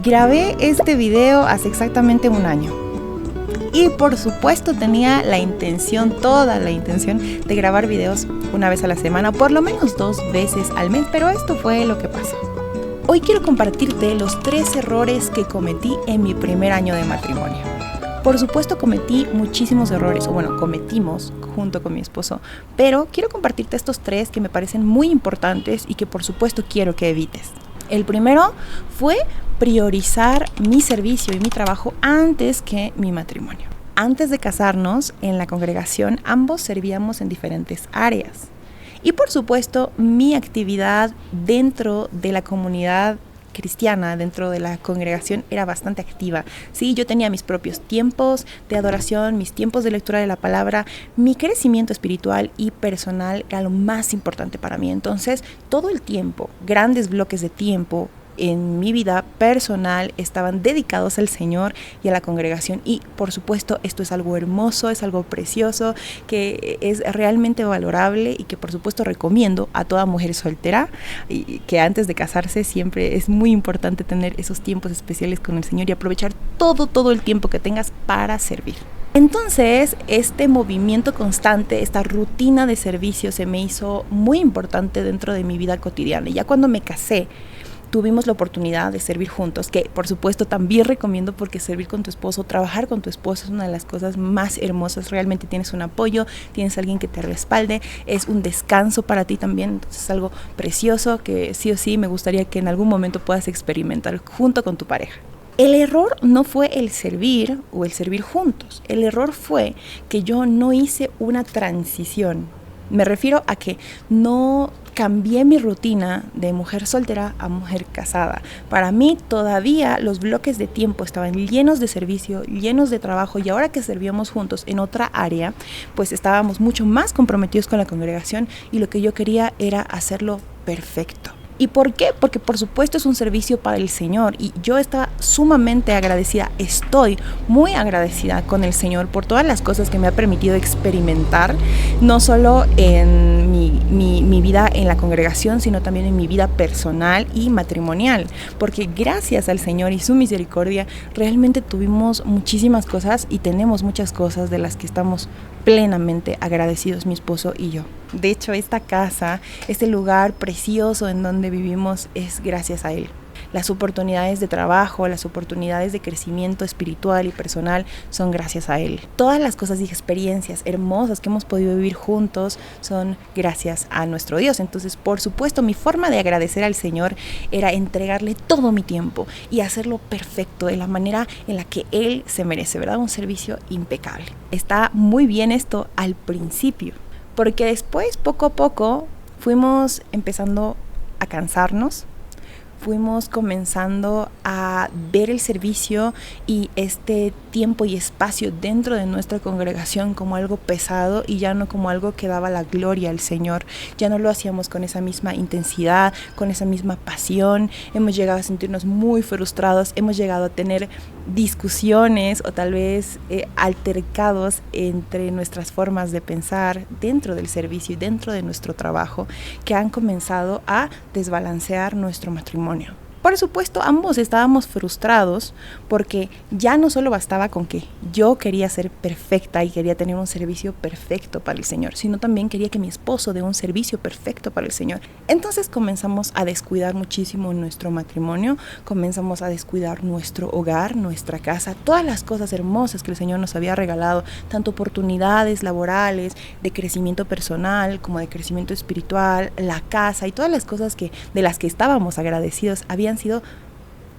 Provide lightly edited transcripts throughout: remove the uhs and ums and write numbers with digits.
Grabé este video hace exactamente un año. Y por supuesto tenía toda la intención de grabar videos una vez a la semana, por lo menos 2 veces al mes, pero esto fue lo que pasó. Hoy quiero compartirte los 3 errores que cometí en mi primer año de matrimonio. Por supuesto cometí muchísimos errores, cometimos junto con mi esposo, pero quiero compartirte estos 3 que me parecen muy importantes y que por supuesto quiero que evites. El primero fue priorizar mi servicio y mi trabajo antes que mi matrimonio. Antes de casarnos, en la congregación, ambos servíamos en diferentes áreas. Y por supuesto, mi actividad dentro de la comunidad cristiana, dentro de la congregación, era bastante activa. Sí, yo tenía mis propios tiempos de adoración, mis tiempos de lectura de la palabra. Mi crecimiento espiritual y personal era lo más importante para mí. Entonces, todo el tiempo, grandes bloques de tiempo en mi vida personal estaban dedicados al Señor y a la congregación. Y por supuesto esto es algo hermoso, es algo precioso, que es realmente valorable y que por supuesto recomiendo a toda mujer soltera, y que antes de casarse siempre es muy importante tener esos tiempos especiales con el Señor y aprovechar todo el tiempo que tengas para servir. Entonces, este movimiento constante, esta rutina de servicio se me hizo muy importante dentro de mi vida cotidiana. Y ya cuando me casé, tuvimos la oportunidad de servir juntos, que por supuesto también recomiendo, porque servir con tu esposo, trabajar con tu esposo es una de las cosas más hermosas. Realmente tienes un apoyo, tienes alguien que te respalde, es un descanso para ti también. Entonces es algo precioso que sí o sí me gustaría que en algún momento puedas experimentar junto con tu pareja. El error no fue el servir o el servir juntos. El error fue que yo no hice una transición. Me refiero a que no cambié mi rutina de mujer soltera a mujer casada. Para mí todavía los bloques de tiempo estaban llenos de servicio, llenos de trabajo, y ahora que servíamos juntos en otra área, pues estábamos mucho más comprometidos con la congregación y lo que yo quería era hacerlo perfecto. ¿Y por qué? Porque por supuesto es un servicio para el Señor y yo estaba sumamente agradecida, estoy muy agradecida con el Señor por todas las cosas que me ha permitido experimentar, no solo en mi vida en la congregación, sino también en mi vida personal y matrimonial, porque gracias al Señor y su misericordia realmente tuvimos muchísimas cosas y tenemos muchas cosas de las que estamos plenamente agradecidos mi esposo y yo. De hecho, esta casa, este lugar precioso en donde vivimos es gracias a él. Las oportunidades de trabajo, las oportunidades de crecimiento espiritual y personal son gracias a él. Todas las cosas y experiencias hermosas que hemos podido vivir juntos son gracias a nuestro Dios. Entonces, por supuesto, mi forma de agradecer al Señor era entregarle todo mi tiempo y hacerlo perfecto, de la manera en la que él se merece, ¿verdad? Un servicio impecable. Está muy bien esto al principio, porque después, poco a poco, fuimos empezando a cansarnos. Fuimos comenzando a ver el servicio y este tiempo y espacio dentro de nuestra congregación como algo pesado y ya no como algo que daba la gloria al Señor. Ya no lo hacíamos con esa misma intensidad, con esa misma pasión. Hemos llegado a sentirnos muy frustrados, hemos llegado a tener discusiones o tal vez altercados entre nuestras formas de pensar dentro del servicio y dentro de nuestro trabajo, que han comenzado a desbalancear nuestro matrimonio. Por supuesto, ambos estábamos frustrados porque ya no solo bastaba con que yo quería ser perfecta y quería tener un servicio perfecto para el Señor, sino también quería que mi esposo dé un servicio perfecto para el Señor. Entonces comenzamos a descuidar muchísimo nuestro matrimonio, comenzamos a descuidar nuestro hogar, nuestra casa, todas las cosas hermosas que el Señor nos había regalado, tanto oportunidades laborales, de crecimiento personal como de crecimiento espiritual, la casa y todas las cosas de las que estábamos agradecidos habían sido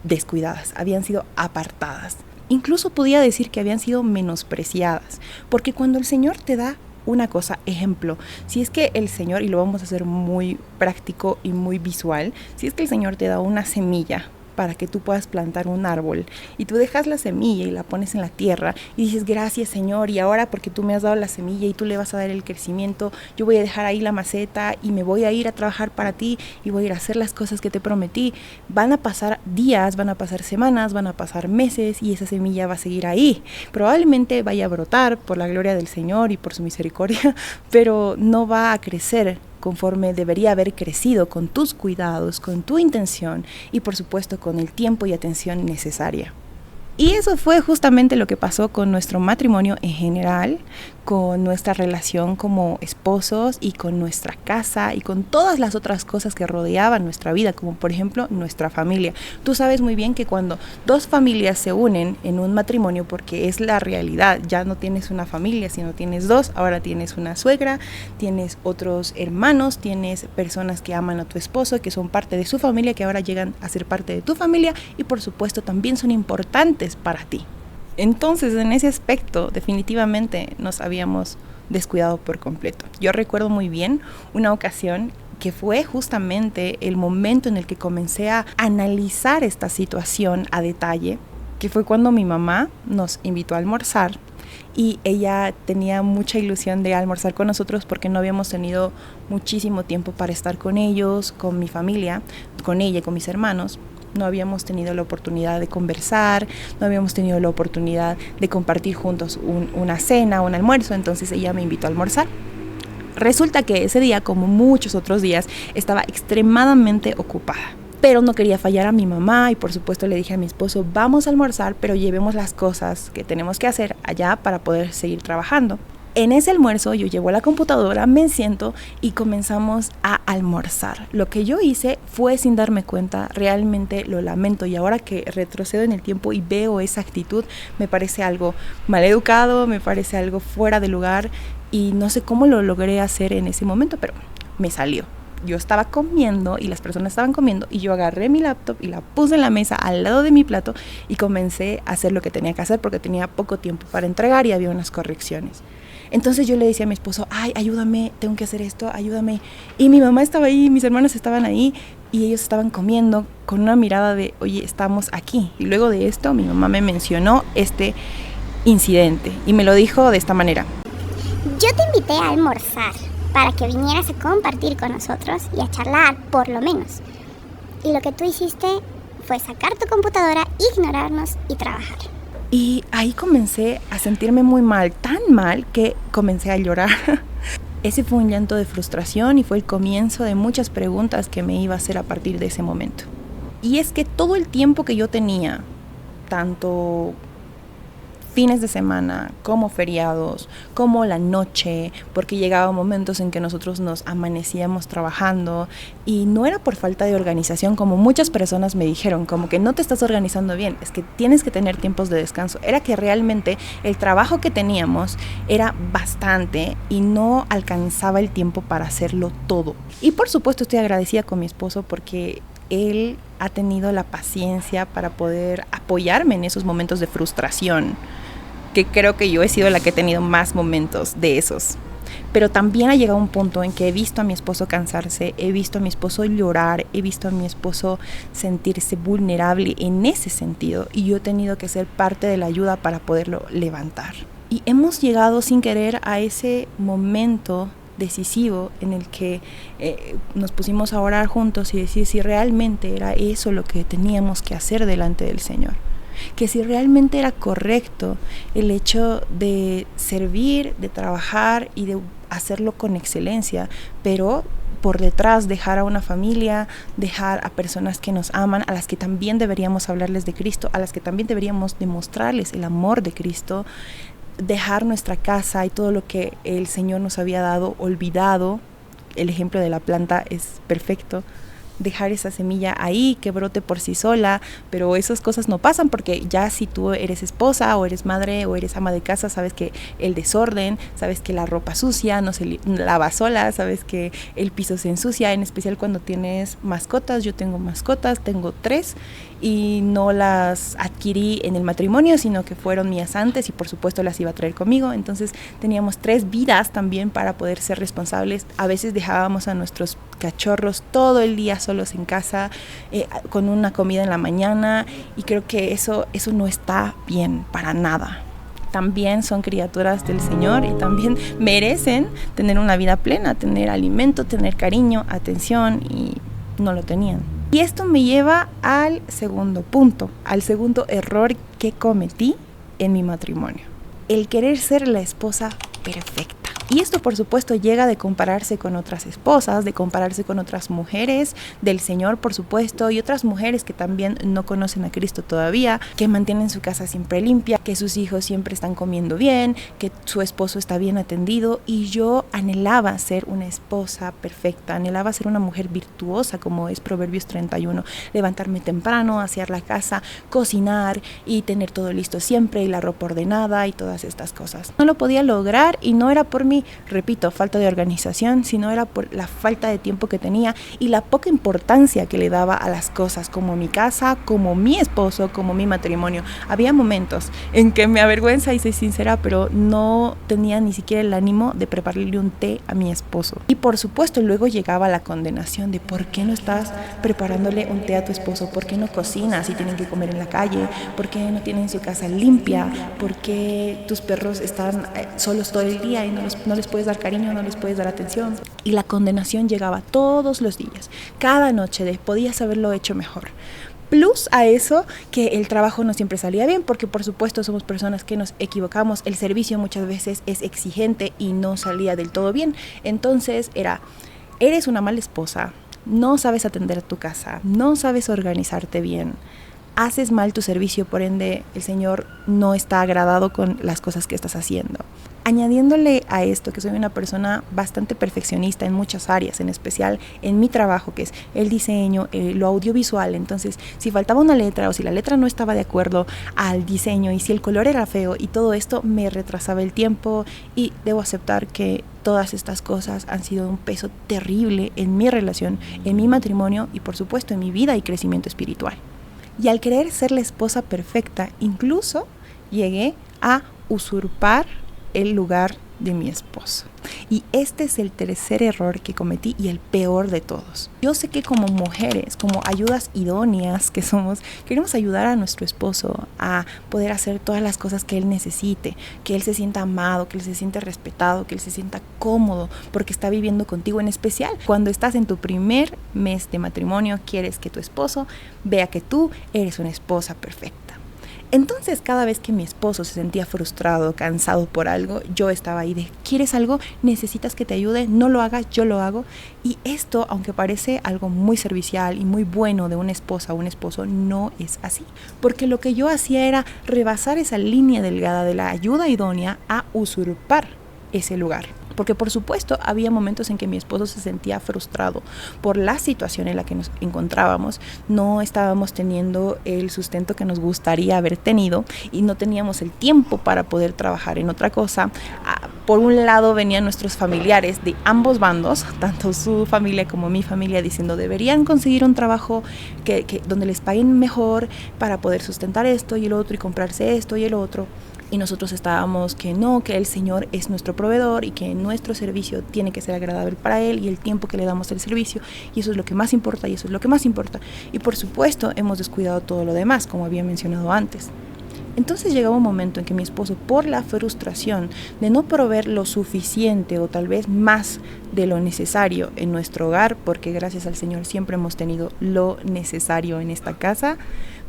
descuidadas, habían sido apartadas. Incluso podía decir que habían sido menospreciadas, porque cuando el Señor te da una cosa, ejemplo, si es que el Señor, y lo vamos a hacer muy práctico y muy visual, si es que el Señor te da una semilla para que tú puedas plantar un árbol y tú dejas la semilla y la pones en la tierra y dices gracias Señor, y ahora porque tú me has dado la semilla y tú le vas a dar el crecimiento, yo voy a dejar ahí la maceta y me voy a ir a trabajar para ti y voy a ir a hacer las cosas que te prometí. Van a pasar días, van a pasar semanas, van a pasar meses y esa semilla va a seguir ahí. Probablemente vaya a brotar por la gloria del Señor y por su misericordia, pero no va a crecer conforme debería haber crecido con tus cuidados, con tu intención y por supuesto con el tiempo y atención necesaria. Y eso fue justamente lo que pasó con nuestro matrimonio en general, con nuestra relación como esposos y con nuestra casa y con todas las otras cosas que rodeaban nuestra vida, como por ejemplo nuestra familia. Tú sabes muy bien que cuando dos familias se unen en un matrimonio, porque es la realidad, ya no tienes una familia, sino tienes dos, ahora tienes una suegra, tienes otros hermanos, tienes personas que aman a tu esposo, que son parte de su familia, que ahora llegan a ser parte de tu familia y por supuesto también son importantes para ti. Entonces, en ese aspecto, definitivamente nos habíamos descuidado por completo. Yo recuerdo muy bien una ocasión que fue justamente el momento en el que comencé a analizar esta situación a detalle, que fue cuando mi mamá nos invitó a almorzar y ella tenía mucha ilusión de almorzar con nosotros porque no habíamos tenido muchísimo tiempo para estar con ellos, con mi familia, con ella y con mis hermanos. No habíamos tenido la oportunidad de conversar, no habíamos tenido la oportunidad de compartir juntos una cena, un almuerzo, entonces ella me invitó a almorzar. Resulta que ese día, como muchos otros días, estaba extremadamente ocupada, pero no quería fallar a mi mamá y por supuesto le dije a mi esposo, vamos a almorzar, pero llevemos las cosas que tenemos que hacer allá para poder seguir trabajando. En ese almuerzo yo llevo la computadora, me siento y comenzamos a almorzar. Lo que yo hice fue sin darme cuenta, realmente lo lamento y ahora que retrocedo en el tiempo y veo esa actitud, me parece algo maleducado, me parece algo fuera de lugar y no sé cómo lo logré hacer en ese momento, pero me salió. Yo estaba comiendo y las personas estaban comiendo y yo agarré mi laptop y la puse en la mesa al lado de mi plato y comencé a hacer lo que tenía que hacer porque tenía poco tiempo para entregar y había unas correcciones. Entonces yo le decía a mi esposo, ay, ayúdame, tengo que hacer esto, ayúdame. Y mi mamá estaba ahí, mis hermanos estaban ahí y ellos estaban comiendo con una mirada de, oye, estamos aquí. Y luego de esto mi mamá me mencionó este incidente y me lo dijo de esta manera. Yo te invité a almorzar para que vinieras a compartir con nosotros y a charlar, por lo menos. Y lo que tú hiciste fue sacar tu computadora, ignorarnos y trabajar. Y ahí comencé a sentirme muy mal, tan mal que comencé a llorar. Ese fue un llanto de frustración y fue el comienzo de muchas preguntas que me iba a hacer a partir de ese momento. Y es que todo el tiempo que yo tenía, tanto fines de semana, como feriados, como la noche, porque llegaban momentos en que nosotros nos amanecíamos trabajando y no era por falta de organización, como muchas personas me dijeron, como que no te estás organizando bien, es que tienes que tener tiempos de descanso. Era que realmente el trabajo que teníamos era bastante y no alcanzaba el tiempo para hacerlo todo. Y por supuesto estoy agradecida con mi esposo porque él ha tenido la paciencia para poder apoyarme en esos momentos de frustración, que creo que yo he sido la que he tenido más momentos de esos. Pero también ha llegado un punto en que he visto a mi esposo cansarse, he visto a mi esposo llorar, he visto a mi esposo sentirse vulnerable en ese sentido y yo he tenido que ser parte de la ayuda para poderlo levantar. Y hemos llegado sin querer a ese momento decisivo en el que nos pusimos a orar juntos y decir si realmente era eso lo que teníamos que hacer delante del Señor, que si realmente era correcto el hecho de servir, de trabajar y de hacerlo con excelencia, pero por detrás dejar a una familia, dejar a personas que nos aman, a las que también deberíamos hablarles de Cristo, a las que también deberíamos demostrarles el amor de Cristo, dejar nuestra casa y todo lo que el Señor nos había dado olvidado. El ejemplo de la planta es perfecto. Dejar esa semilla ahí, que brote por sí sola, pero esas cosas no pasan porque ya si tú eres esposa o eres madre o eres ama de casa, sabes que el desorden, sabes que la ropa sucia no se lava sola, sabes que el piso se ensucia, en especial cuando tienes mascotas. Yo tengo mascotas, tengo 3 y no las adquirí en el matrimonio, sino que fueron mías antes y por supuesto las iba a traer conmigo. Entonces teníamos 3 vidas también para poder ser responsables. A veces dejábamos a nuestros cachorros todo el día solos en casa, con una comida en la mañana, y creo que eso no está bien para nada. También son criaturas del Señor y también merecen tener una vida plena, tener alimento, tener cariño, atención, y no lo tenían. Y esto me lleva al segundo punto, al segundo error que cometí en mi matrimonio: el querer ser la esposa perfecta. Y esto, por supuesto, llega de compararse con otras esposas, de compararse con otras mujeres del Señor, por supuesto, y otras mujeres que también no conocen a Cristo todavía, que mantienen su casa siempre limpia, que sus hijos siempre están comiendo bien, que su esposo está bien atendido. Y yo anhelaba ser una esposa perfecta, anhelaba ser una mujer virtuosa, como es Proverbios 31, levantarme temprano, asear la casa, cocinar y tener todo listo siempre, y la ropa ordenada y todas estas cosas. No lo podía lograr, y no era por mí, repito, falta de organización, sino era por la falta de tiempo que tenía y la poca importancia que le daba a las cosas, como mi casa, como mi esposo, como mi matrimonio. Había momentos en que me avergüenza y soy sincera, pero no tenía ni siquiera el ánimo de prepararle un té a mi esposo. Y por supuesto luego llegaba la condenación de ¿por qué no estás preparándole un té a tu esposo? ¿Por qué no cocinas y tienen que comer en la calle? ¿Por qué no tienen su casa limpia? ¿Por qué tus perros están solos todo el día y no les puedes dar cariño, no les puedes dar atención? Y la condenación llegaba todos los días, cada noche, de podías haberlo hecho mejor. Plus a eso, que el trabajo no siempre salía bien, porque por supuesto somos personas que nos equivocamos, el servicio muchas veces es exigente y no salía del todo bien. Entonces eres una mala esposa, no sabes atender a tu casa, no sabes organizarte bien, haces mal tu servicio, por ende el Señor no está agradado con las cosas que estás haciendo. Añadiéndole a esto que soy una persona bastante perfeccionista en muchas áreas, en especial en mi trabajo, que es el diseño, lo audiovisual. Entonces, si faltaba una letra o si la letra no estaba de acuerdo al diseño y si el color era feo y todo esto, me retrasaba el tiempo, y debo aceptar que todas estas cosas han sido un peso terrible en mi relación, en mi matrimonio y por supuesto en mi vida y crecimiento espiritual. Y al querer ser la esposa perfecta, incluso llegué a usurpar el lugar de mi esposo. Y este es el tercer error que cometí y el peor de todos. Yo sé que como mujeres, como ayudas idóneas que somos, queremos ayudar a nuestro esposo a poder hacer todas las cosas que él necesite, que él se sienta amado, que él se sienta respetado, que él se sienta cómodo porque está viviendo contigo. En especial cuando estás en tu primer mes de matrimonio, quieres que tu esposo vea que tú eres una esposa perfecta. Entonces, cada vez que mi esposo se sentía frustrado, cansado por algo, yo estaba ahí de, ¿quieres algo? ¿Necesitas que te ayude? No lo hagas, yo lo hago. Y esto, aunque parece algo muy servicial y muy bueno de una esposa o un esposo, no es así. Porque lo que yo hacía era rebasar esa línea delgada de la ayuda idónea a usurpar ese lugar. Porque por supuesto había momentos en que mi esposo se sentía frustrado por la situación en la que nos encontrábamos. No estábamos teniendo el sustento que nos gustaría haber tenido y no teníamos el tiempo para poder trabajar en otra cosa. Por un lado venían nuestros familiares de ambos bandos, tanto su familia como mi familia, diciendo deberían conseguir un trabajo donde les paguen mejor para poder sustentar esto y el otro y comprarse esto y el otro. Y nosotros estábamos que no, que el Señor es nuestro proveedor y que nuestro servicio tiene que ser agradable para Él y el tiempo que le damos al servicio, y eso es lo que más importa, y eso es lo que más importa. Y por supuesto hemos descuidado todo lo demás, como había mencionado antes. Entonces llegaba un momento en que mi esposo, por la frustración de no proveer lo suficiente o tal vez más de lo necesario en nuestro hogar, porque gracias al Señor siempre hemos tenido lo necesario en esta casa,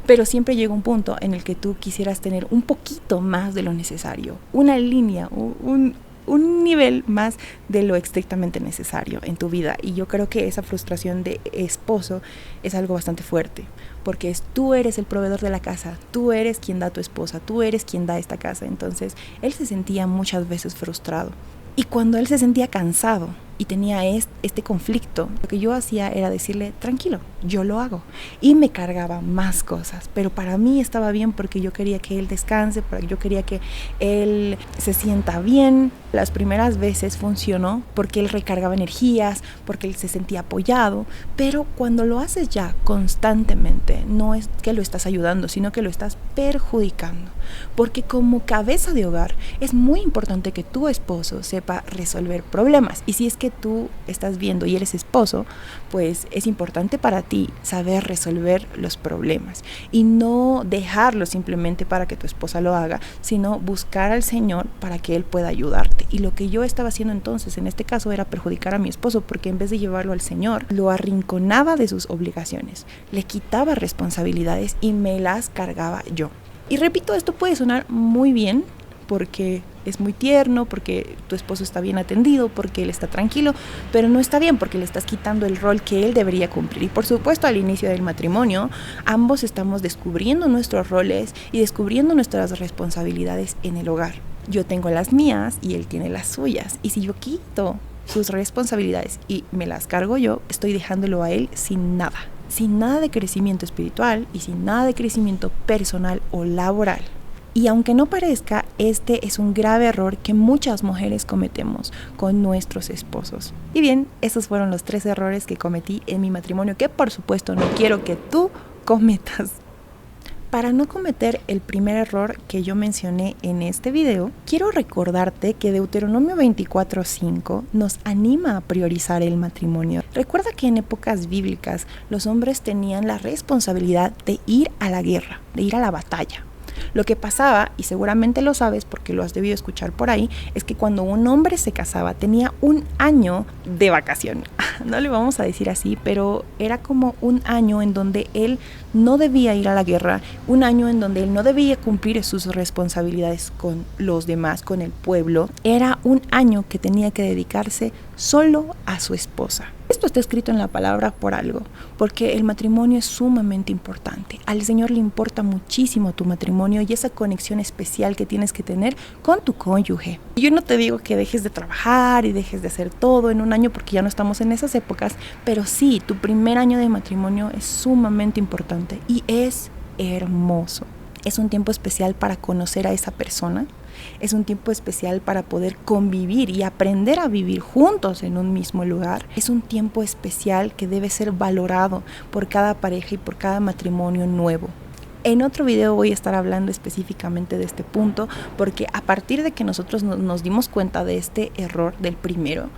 pero siempre llega un punto en el que tú quisieras tener un poquito más de lo necesario, una línea, un nivel más de lo estrictamente necesario en tu vida. Y yo creo que esa frustración de esposo es algo bastante fuerte, porque tú eres el proveedor de la casa, tú eres quien da a tu esposa, tú eres quien da esta casa. Entonces él se sentía muchas veces frustrado, y cuando él se sentía cansado y tenía este conflicto, lo que yo hacía era decirle, tranquilo, yo lo hago. Y me cargaba más cosas, pero para mí estaba bien porque yo quería que él descanse, porque yo quería que él se sienta bien. Las primeras veces funcionó porque él recargaba energías, porque él se sentía apoyado, pero cuando lo haces ya constantemente, no es que lo estás ayudando, sino que lo estás perjudicando. Porque como cabeza de hogar es muy importante que tu esposo sepa resolver problemas. Y si es que tú estás viendo y eres esposo, pues es importante para ti saber resolver los problemas y no dejarlo simplemente para que tu esposa lo haga, sino buscar al Señor para que Él pueda ayudarte. Y lo que yo estaba haciendo entonces en este caso era perjudicar a mi esposo, porque en vez de llevarlo al Señor, lo arrinconaba de sus obligaciones, le quitaba responsabilidades y me las cargaba yo. Y repito, esto puede sonar muy bien porque es muy tierno, porque tu esposo está bien atendido, porque él está tranquilo, pero no está bien porque le estás quitando el rol que él debería cumplir. Y por supuesto, al inicio del matrimonio, ambos estamos descubriendo nuestros roles y descubriendo nuestras responsabilidades en el hogar. Yo tengo las mías y él tiene las suyas. Y si yo quito sus responsabilidades y me las cargo yo, estoy dejándolo a él sin nada de crecimiento espiritual y sin nada de crecimiento personal o laboral. Y aunque no parezca, este es un grave error que muchas mujeres cometemos con nuestros esposos. Y bien, esos fueron los 3 errores que cometí en mi matrimonio, que por supuesto no quiero que tú cometas. Para no cometer el primer error que yo mencioné en este video, quiero recordarte que Deuteronomio 24:5 nos anima a priorizar el matrimonio. Recuerda que en épocas bíblicas los hombres tenían la responsabilidad de ir a la guerra, de ir a la batalla. Lo que pasaba, y seguramente lo sabes porque lo has debido escuchar por ahí, es que cuando un hombre se casaba tenía un año de vacación. No le vamos a decir así, pero era como un año en donde él no debía ir a la guerra, un año en donde él no debía cumplir sus responsabilidades con los demás, con el pueblo. Era un año que tenía que dedicarse solo a su esposa. Esto está escrito en la palabra por algo, porque el matrimonio es sumamente importante. Al Señor le importa muchísimo tu matrimonio y esa conexión especial que tienes que tener con tu cónyuge. Yo no te digo que dejes de trabajar y dejes de hacer todo en un año porque ya no estamos en esas épocas, pero sí, tu primer año de matrimonio es sumamente importante y es hermoso. Es un tiempo especial para conocer a esa persona. Es un tiempo especial para poder convivir y aprender a vivir juntos en un mismo lugar. Es un tiempo especial que debe ser valorado por cada pareja y por cada matrimonio nuevo. En otro video voy a estar hablando específicamente de este punto, porque a partir de que nosotros nos dimos cuenta de este error del primero,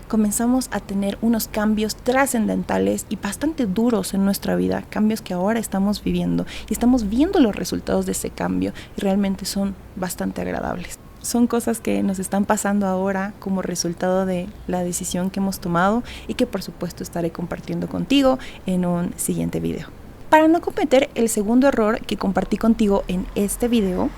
comenzamos a tener unos cambios trascendentales y bastante duros en nuestra vida, cambios que ahora estamos viviendo y estamos viendo los resultados de ese cambio y realmente son bastante agradables. Son cosas que nos están pasando ahora como resultado de la decisión que hemos tomado y que por supuesto estaré compartiendo contigo en un siguiente video. Para no cometer el segundo error que compartí contigo en este video,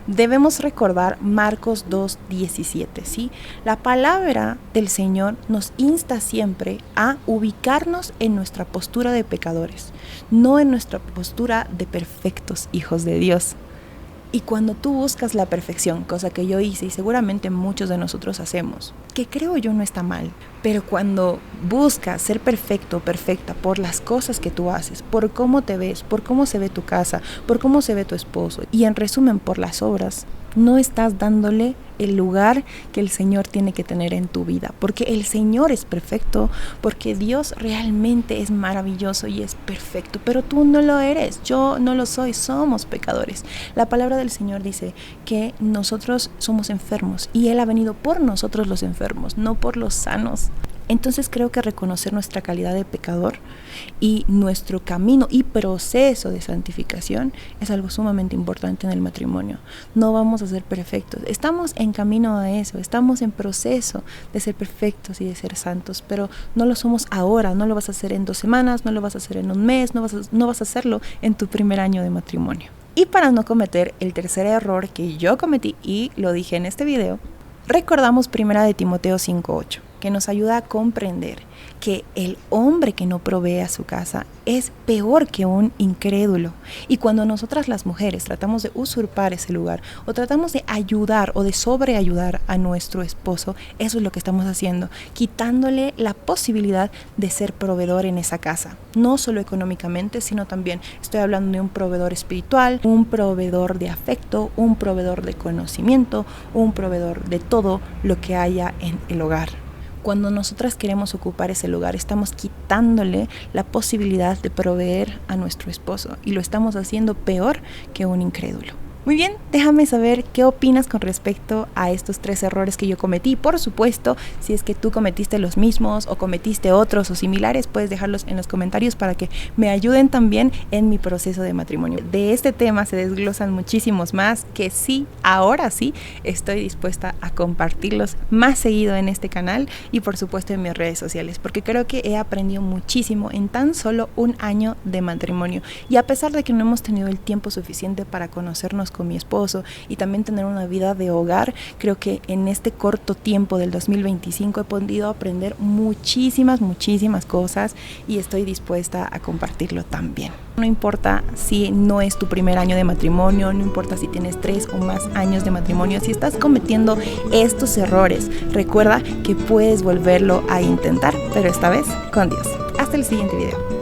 debemos recordar Marcos 2:17, ¿sí? La palabra del Señor nos insta siempre a ubicarnos en nuestra postura de pecadores, no en nuestra postura de perfectos hijos de Dios. Y cuando tú buscas la perfección, cosa que yo hice y seguramente muchos de nosotros hacemos, que creo yo no está mal, pero cuando buscas ser perfecto o perfecta por las cosas que tú haces, por cómo te ves, por cómo se ve tu casa, por cómo se ve tu esposo y en resumen por las obras, no estás dándole el lugar que el Señor tiene que tener en tu vida, porque el Señor es perfecto, porque Dios realmente es maravilloso y es perfecto, pero tú no lo eres, yo no lo soy, somos pecadores. La palabra del Señor dice que nosotros somos enfermos y Él ha venido por nosotros los enfermos, no por los sanos. Entonces creo que reconocer nuestra calidad de pecador y nuestro camino y proceso de santificación es algo sumamente importante en el matrimonio. No vamos a ser perfectos, estamos en camino a eso, estamos en proceso de ser perfectos y de ser santos, pero no lo somos ahora, no lo vas a hacer en 2 semanas, no lo vas a hacer en un mes, no vas a hacerlo en tu primer año de matrimonio. Y para no cometer el tercer error que yo cometí y lo dije en este video, recordamos 1 Timoteo 5:8, que nos ayuda a comprender que el hombre que no provee a su casa es peor que un incrédulo. Y cuando nosotras las mujeres tratamos de usurpar ese lugar o tratamos de ayudar o de sobreayudar a nuestro esposo, eso es lo que estamos haciendo, quitándole la posibilidad de ser proveedor en esa casa. No solo económicamente, sino también estoy hablando de un proveedor espiritual, un proveedor de afecto, un proveedor de conocimiento, un proveedor de todo lo que haya en el hogar. Cuando nosotras queremos ocupar ese lugar, estamos quitándole la posibilidad de proveer a nuestro esposo y lo estamos haciendo peor que un incrédulo. Muy bien, déjame saber qué opinas con respecto a estos 3 errores que yo cometí. Por supuesto, si es que tú cometiste los mismos o cometiste otros o similares, puedes dejarlos en los comentarios para que me ayuden también en mi proceso de matrimonio. De este tema se desglosan muchísimos más que sí, ahora sí, estoy dispuesta a compartirlos más seguido en este canal y por supuesto en mis redes sociales, porque creo que he aprendido muchísimo en tan solo un año de matrimonio. Y a pesar de que no hemos tenido el tiempo suficiente para conocernos años con mi esposo y también tener una vida de hogar, creo que en este corto tiempo del 2025 he podido aprender muchísimas cosas y estoy dispuesta a compartirlo también. No importa si no es tu primer año de matrimonio, no importa si tienes 3 o más años de matrimonio, si estás cometiendo estos errores, recuerda que puedes volverlo a intentar, pero esta vez con Dios. Hasta el siguiente video.